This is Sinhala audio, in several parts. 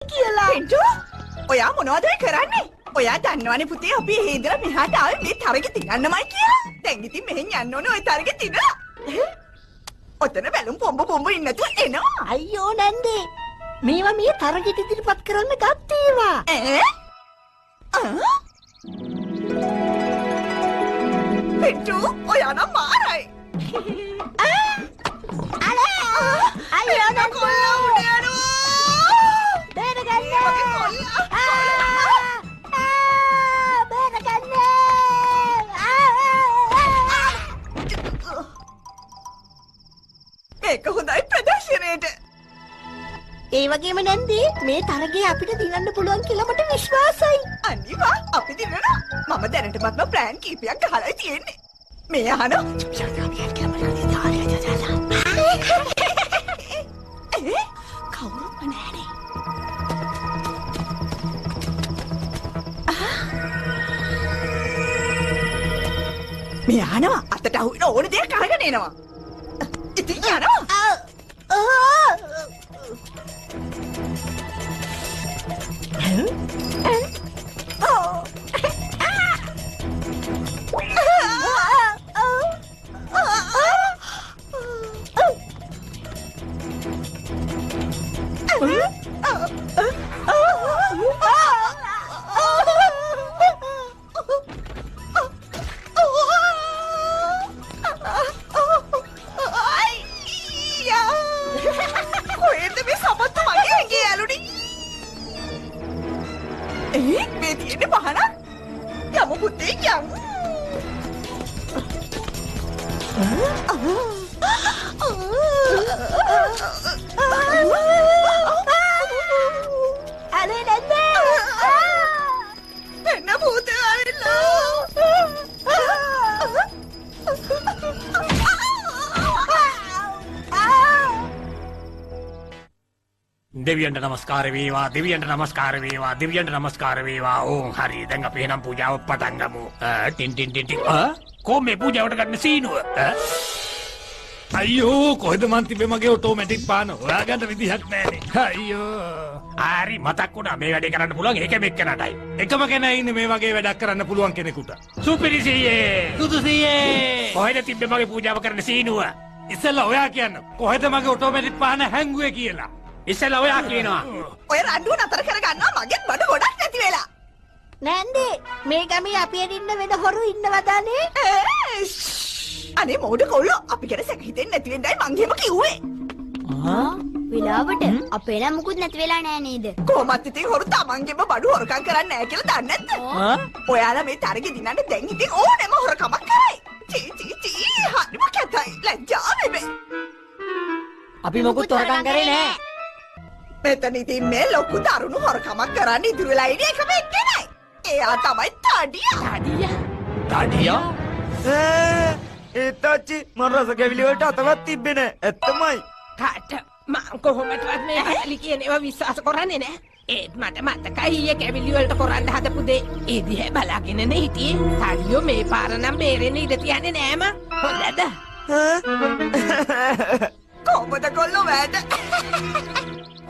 කියලා. පින්ටු ඔයා මොනවද කරන්නේ? ඔයා දන්නවනේ පුතේ අපි හේදලා මෙහාට ආවේ මේ තරගෙ තියන්නමයි කියලා. දැන් ඉතින් මෙහෙන් යන්න ඕනේ ඔය තරගෙ තියලා. ඔතන බැලුම් පොම්බ ඉන්න නැතුව එනවා. අයියෝ නැන්දේ. මේවා මේ තරගෙට ඉදිරිපත් කරන්න ගත්තේ ඒවා. පින්ටු ඔයා නම් මාරයි. අයියෝ කොල්ලා උඩ යනවා. ඒක හොඳයි ප්‍රදර්ශනයේට. ඒ වගේම නැන්දේ මේ තරගේ අපිට දිනන්න පුළුවන් කියලා මට විශ්වාසයි. අනිවා අපි දිනනවා. මම දැනටමත්ම ප්ලෑන් කීපයක් ගහලා තියෙන්නේ. මේ අහන කවුරුත් නැහැනේ. මේ අහනවා අතට අහුවෙන ඕන දෙයක් අරගෙන එනවා. ඉතින් යනවා. මේ තියෙන්නේ පහන. යමු පුතේ යමු. අනේ නැන්දේ. එන්න පුතේ ආවිල්ලා. දෙවියන්ට නමස්කාර වේවා දෙවියන්ට නමස්කාර වේවා දෙවියන්ට නමස්කාර වේවා. ඕම් හරි දැන් අපි එහෙනම් පූජාව පටන් ගමු. ටින් ටින් ටින් ටින් කොහොම මේ පූජාවට ගන්න සීනුව? අයියෝ කොහෙද මන් තිබ්බේ මගේ ඔටෝමැටික් පාන? ඔයා ගන්න විදිහක් නැහැනේ. අයියෝ හරි මතක් වුණා මේ වැඩේ කරන්න පුළුවන් ඒකම එක්කනටයි. එකම කෙනා ඉන්නේ මේ වගේ වැඩක් කරන්න පුළුවන් කෙනෙකුට. සුපිරිසියේ සුදුසියේ කොහෙද තිබ්බේ මගේ පූජාව කරන්න සීනුව? ඉස්සෙල්ලා ඔයා කියන්න කොහෙද මගේ ඔටෝමැටික් පාන හැංගුවේ කියලා. ඉස්සෙල්ලා ඔයා කියනවා. ඔය රණ්ඩුව නතර කරගන්නවා මගෙත් බඩ ගොඩක් නැති වෙලා. නැන්දේ මේ ගමේ අපි එන්න වෙන හොරු ඉන්නවදානේ. අනේ මොඩ කොල්ලෝ අපි ගැන සැක හිතෙන්නේ නැති වෙන්නයි මං එහෙම කිව්වේ. වෙලාවට අපේ නම් මුකුත් නැති වෙලා නෑ නේද? කොහොමත් ඉතින් හොරු තමන්ගේම බඩු හොරකම් කරන්නේ නැහැ කියලා දන්නේ නැද්ද? ඔයාලා මේ තරගෙ දිනන්නේ දැන් ඉතින් ඕනෙම හොරකමක් කරයි. චී හරිම කැතයි ලැජ්ජා නෙමෙයි. අපි මොකුත් හොරකම් කරේ නෑ. මෙතන ඉතින් මේ ලොකු දරුණු හොරකමක් කරන්න ඉදිරි වෙලා ඉන්නේ එකම එක්කෙනයි. එයා තමයි තඩියා. තාඩියා ඒතාච්චි මම රස කැවිලි වලට අතවත් තිබ්බේ නෑ. ඇත්තමයි. කාට මං කොහොමදවත් මේ කැවිලි කියන ඒවා විශ්වාස කරන්නේ නෑ. ඒත් මට මතකයි ඊයේ කැවිලි වලට කරන්න හදපු දේ. ඒ දිහා බලාගෙනනේ හිටියේ. තාඩියෝ මේ පාර නම් බේරෙන්න ඉඩ තියන්නේ නෑම. හොඳද? කොහොමද කොල්ලෝ වැඩ?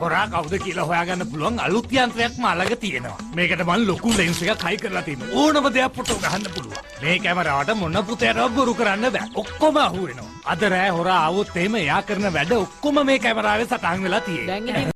හොරා කවුද කියලා හොයාගන්න පුළුවන් අලුත් යන්ත්‍රයක් මාළඟ තියෙනවා. මේකට මම ලොකු ලෙන්ස් එකක් හයි කරලා තියෙනවා. ඕනම දෙයක් ෆොටෝ ගහන්න පුළුවන්. මේ කැමරාවට මොන පුතේටවත් බොරු කරන්න බෑ. ඔක්කොම අහු වෙනවා. අද රෑ හොරා ආවොත් එහෙම එයා කරන වැඩ ඔක්කොම මේ කැමරාවේ සටහන් වෙලා තියෙනවා.